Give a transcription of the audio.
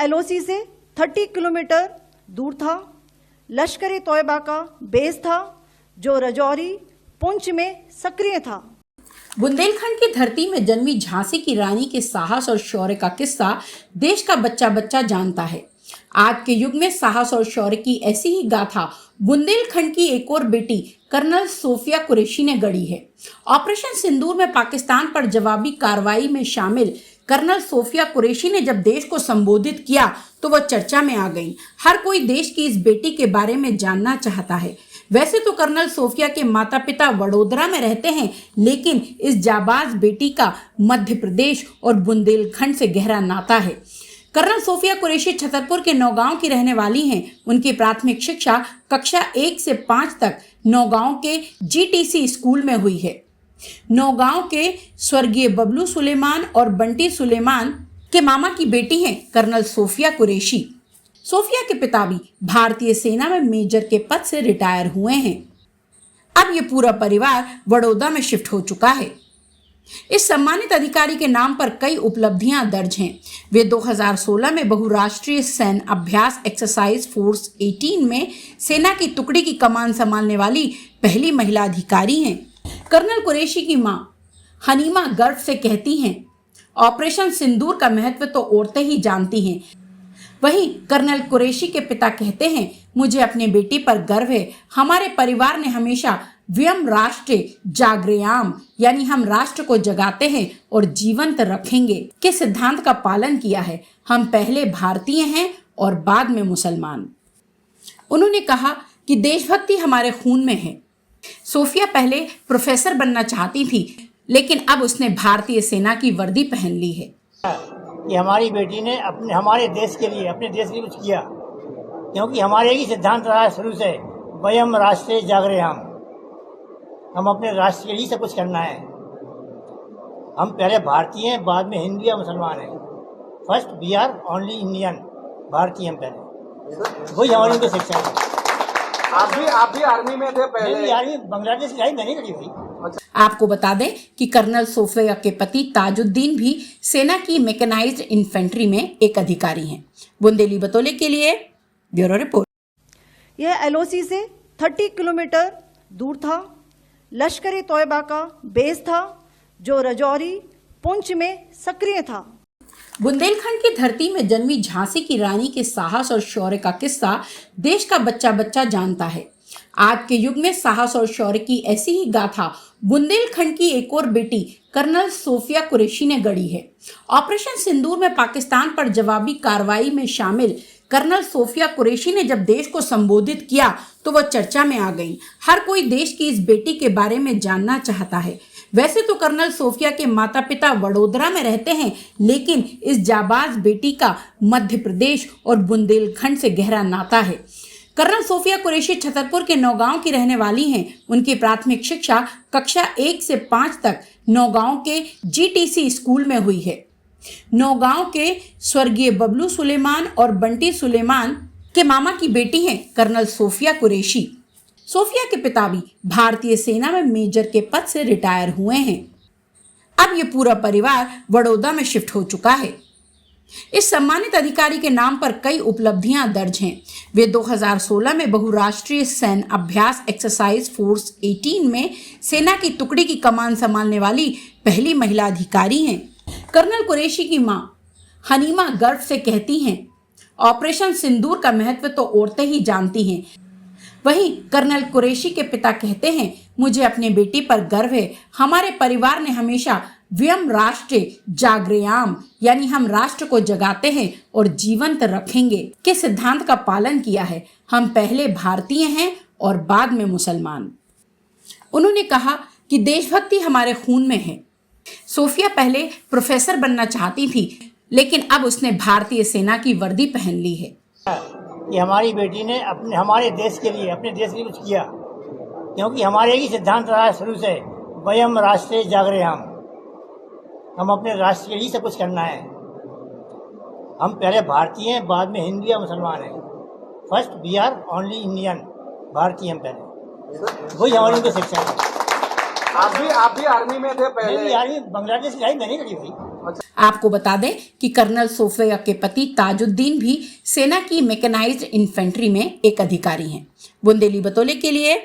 LOC से 30 kilometre दूर था। लश्कर तोयबा का बेस था जो राजौरी पुंछ में सक्रिय था। बुंदेलखंड की धरती में जन्मी झांसी की रानी के साहस और शौर्य का किस्सा देश का बच्चा बच्चा जानता है। आज के युग में साहस और शौर्य की ऐसी ही गाथा बुंदेलखंड की एक और बेटी कर्नल सोफिया कुरैशी ने गढ़ी है। ऑपरेशन सिंदूर में पाकिस्तान पर जवाबी कार्रवाई में शामिल कर्नल सोफिया कुरैशी ने जब देश को संबोधित किया तो वह चर्चा में आ गई। हर कोई देश की इस बेटी के बारे में जानना चाहता है। वैसे तो कर्नल सोफिया के माता पिता वडोदरा में रहते हैं, लेकिन इस जाबाज बेटी का मध्य प्रदेश और बुंदेलखंड से गहरा नाता है। कर्नल सोफिया कुरैशी छतरपुर के नौगांव की रहने वाली हैं। उनकी प्राथमिक शिक्षा कक्षा 1 से 5 तक नौगांव के जीटीसी स्कूल में हुई है। नौगांव के स्वर्गीय बबलू सुलेमान और बंटी सुलेमान के मामा की बेटी हैं कर्नल सोफिया कुरैशी। सोफिया के पिता भी भारतीय सेना में मेजर के पद से रिटायर हुए हैं। अब ये पूरा परिवार बड़ौदा में शिफ्ट हो चुका है। इस सम्मानित अधिकारी के नाम पर कई उपलब्धियां दर्ज हैं। वे 2016 में बहुराष्ट्रीय सैन्य अभ्यास एक्सरसाइज फोर्स 18 में सेना की टुकड़ी की कमान संभालने वाली पहली महिला अधिकारी हैं। कर्नल कुरैशी की मां हनीमा गर्व से कहती हैं, ऑपरेशन सिंदूर का महत्व तो औरतें ही जानती हैं। वहीं कर्नल कुरैशी के पिता कहते हैं, मुझे अपने बेटी पर गर्व है। हमारे परिवार ने हमेशा व्यम राष्ट्र जागृयाम यानी हम राष्ट्र को जगाते हैं और जीवंत रखेंगे के सिद्धांत का पालन किया है। हम पहले भारतीय हैं और बाद में मुसलमान। उन्होंने कहा कि देशभक्ति हमारे खून में है। सोफिया पहले प्रोफेसर बनना चाहती थी, लेकिन अब उसने भारतीय सेना की वर्दी पहन ली है। कि हमारी बेटी ने हमारे देश के लिए कुछ किया, क्योंकि हमारे ही सिद्धांत रहा शुरू से, वयम राष्ट्र जागृयाम, हम अपने राष्ट्र के लिए सब कुछ करना है। हम पहले भारतीय हैं, बाद में हिंदू या मुसलमान हैं। First we are only Indian, भारतीय हम पहले, वही हमारी उनको शिक्षा है। आप भी आर्मी में थे पहले? आर्मी बांग्लादेश की मैंने करी हुई। आपको बता दें कि कर्नल सोफिया के पति ताजुद्दीन भी सेना की मैकेनाइज्ड इन्फेंट्री में एक अधिकारी हैं। बुंदेली बतौले के लिए ब्यूरो रिपोर्ट। यह एलओसी से 30 किलोमीटर दूर था। लश्कर तोयबा का बेस था जो राजौरी पुंछ में सक्रिय था। बुंदेलखंड की धरती में जन्मी झांसी की रानी के साहस और शौर्य का किस्सा देश का बच्चा बच्चा जानता है। आज के युग में साहस और शौर्य की ऐसी ही गाथा बुंदेलखंड की एक और बेटी कर्नल सोफिया कुरैशी ने गढ़ी है। ऑपरेशन सिंदूर में पाकिस्तान पर जवाबी कार्रवाई में शामिल कर्नल सोफिया कुरैशी ने जब देश को संबोधित किया तो वह चर्चा में आ गई। हर कोई देश की इस बेटी के बारे में जानना चाहता है। वैसे तो कर्नल सोफिया के माता पिता वडोदरा में रहते हैं, लेकिन इस जाबाज बेटी का मध्य प्रदेश और बुंदेलखंड से गहरा नाता है। कर्नल सोफिया कुरैशी छतरपुर के नौगांव की रहने वाली हैं। उनकी प्राथमिक शिक्षा कक्षा 1 से 5 तक नौगांव के जीटीसी स्कूल में हुई है। नौगांव के स्वर्गीय बबलू सुलेमान और बंटी सुलेमान के मामा की बेटी हैं कर्नल सोफिया कुरैशी। सोफिया के पिता भी भारतीय सेना में मेजर के पद से रिटायर हुए हैं। अब ये पूरा परिवार बड़ौदा में शिफ्ट हो चुका है। इस सम्मानित अधिकारी के नाम पर कई उपलब्धियां दर्ज हैं। वे 2016 में बहुराष्ट्रीय सैन्य अभ्यास एक्सरसाइज फोर्स 18 में सेना की टुकड़ी की कमान संभालने वाली पहली महिला अधिकारी हैं। कर्नल कुरैशी की मां हनीमा गर्व से कहती हैं, ऑपरेशन सिंदूर का महत्व तो औरतें ही जानती हैं। वहीं कर्नल कुरैशी के पिता कहते हैं, मुझे अपने बेटी पर गर्व है। हमारे परिवार ने हमेशा व्यम राष्ट्र जागृयाम यानी हम राष्ट्र को जगाते हैं और जीवंत रखेंगे के सिद्धांत का पालन किया है। हम पहले भारतीय हैं और बाद में मुसलमान। उन्होंने कहा कि देशभक्ति हमारे खून में है। सोफिया पहले प्रोफेसर बनना चाहती थी, लेकिन अब उसने भारतीय सेना की वर्दी पहन ली है। कि हमारी बेटी ने हमारे देश के लिए कुछ किया, क्योंकि हमारे ही सिद्धांत रहा शुरू से, वयम राष्ट्र जागृयाम, हम अपने राष्ट्र के लिए सब कुछ करना है। हम पहले भारतीय हैं, बाद में हिंदू या मुसलमान हैं। First we are only Indian, भारतीय हम पहले, वही हमारी उनको शिक्षा है। आप भी आर्मी में थे पहले? आर्मी बांग्लादेश की मैंने करी हुई। आपको बता दें कि कर्नल सोफिया के पति ताजुद्दीन भी सेना की मैकेनाइज्ड इन्फेंट्री में एक अधिकारी हैं। बुंदेली बतौले के लिए